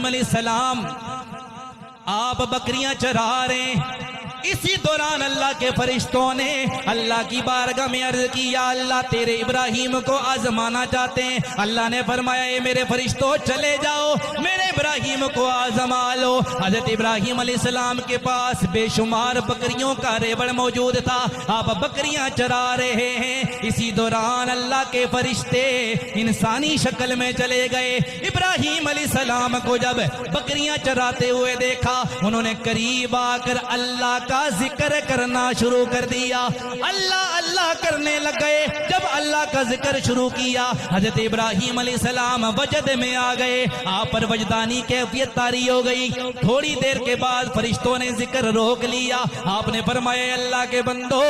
अलैहिस्सलाम आप बकरियां चरा रहे हैं। इसी दौरान अल्लाह के फरिश्तों ने अल्लाह की बारगाह में अर्ज की, या अल्लाह तेरे इब्राहिम को आजमाना चाहते हैं। अल्लाह ने फरमाया, ए मेरे फरिश्तों चले जाओ, मेरे इब्राहिम को आजमा लो। हजरत इब्राहिम अलैहिस्सलाम के पास बेशुमार बकरियों का रेबड़ मौजूद था। आप बकरियां चरा रहे हैं। इसी दौरान अल्लाह के फरिश्ते इंसानी शक्ल में चले गए। इब्राहिम अलैहिस्सलाम को जब बकरियां चराते हुए देखा, उन्होंने करीब आकर अल्लाह का जिक्र करना शुरू कर दिया। अल्लाह अल्लाह करने लग गए। जब अल्लाह का जिक्र शुरू किया, हजरत इब्राहिम अलैहिस्सलाम वजद में आ गए। आप पर वजदानी कैफियत तारी हो गई। थोड़ी देर के बाद फरिश्तों ने जिक्र रोक लिया। आपने फरमाया, अल्लाह के बंदो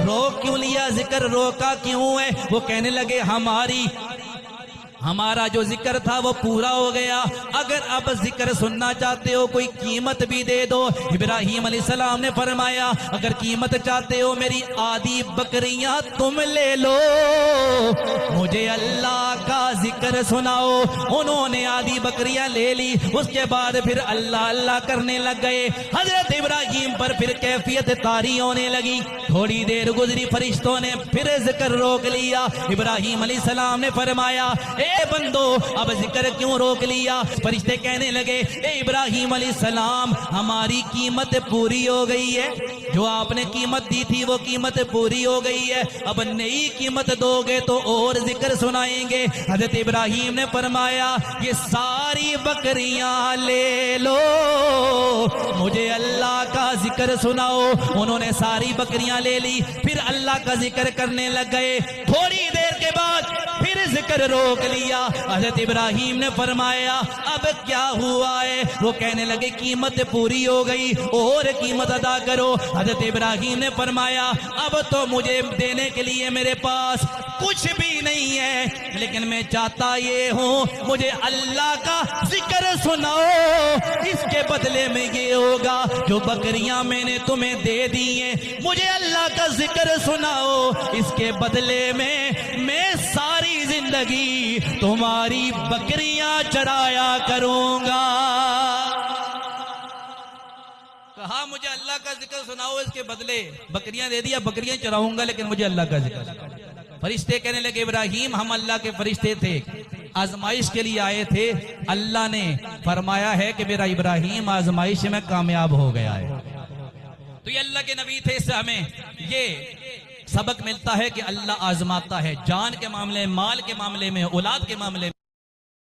रोक क्यों लिया, जिक्र रोका क्यों है? वो कहने लगे, हमारा जो जिक्र था वो पूरा हो गया। अगर अब जिक्र सुनना चाहते हो कोई कीमत भी दे दो। इब्राहिम अलैहिस्सलाम ने फरमाया, अगर कीमत चाहते हो मेरी आधी बकरियां तुम ले लो, मुझे अल्लाह का जिक्र सुनाओ। उन्होंने आधी बकरियां ले ली। उसके बाद फिर अल्लाह अल्लाह करने लग गए। हजरत इब्राहिम पर फिर कैफियत तारी होने लगी। थोड़ी देर गुजरी, फरिश्तों ने फिर जिक्र रोक लिया। इब्राहिम अलैहिस्सलाम ने फरमाया, ए बंदो अब जिक्र क्यों रोक लिया? फरिश्ते कहने लगे, ए इब्राहिम अलैहिस्सलाम हमारी कीमत पूरी हो गई है। जो आपने कीमत दी थी वो कीमत पूरी हो गई है। अब नई कीमत दोगे तो और जिक्र सुनाएंगे। हजरत इब्राहिम ने फरमाया, ये सारी बकरियां ले लो, मुझे अल्लाह का जिक्र सुनाओ। उन्होंने सारी बकरियां ले ली। फिर अल्लाह का जिक्र करने लग गए। थोड़ी देर के बाद फिर जिक्र रोक लिया। हजरत इब्राहिम ने फरमाया, अब क्या हुआ है? वो कहने लगे, कीमत पूरी हो गई, और कीमत अदा करो। हजरत इब्राहिम ने फरमाया, अब तो मुझे देने के लिए मेरे पास कुछ भी नहीं है, लेकिन मैं चाहता ये हूँ, मुझे अल्लाह का जिक्र सुनाओ। इसके बदले में ये होगा, जो बकरियां मैंने तुम्हें दे दी हैं, मुझे अल्लाह का जिक्र सुनाओ। इसके बदले में मैं सारी जिंदगी तुम्हारी बकरियां चराया करूंगा। कहा, मुझे अल्लाह का जिक्र सुनाओ, इसके बदले बकरियां दे दिया, बकरियां चराऊंगा, लेकिन मुझे अल्लाह का जिक्र। फरिश्ते कहने लगे, इब्राहिम हम अल्लाह के फरिश्ते थे, आजमाइश के लिए आए थे। अल्लाह ने फरमाया है कि मेरा इब्राहिम आजमाइश में कामयाब हो गया है। तो ये अल्लाह के नबी थे। इससे हमें ये सबक मिलता है कि अल्लाह आजमाता है, जान के मामले में, माल के मामले में, औलाद के मामले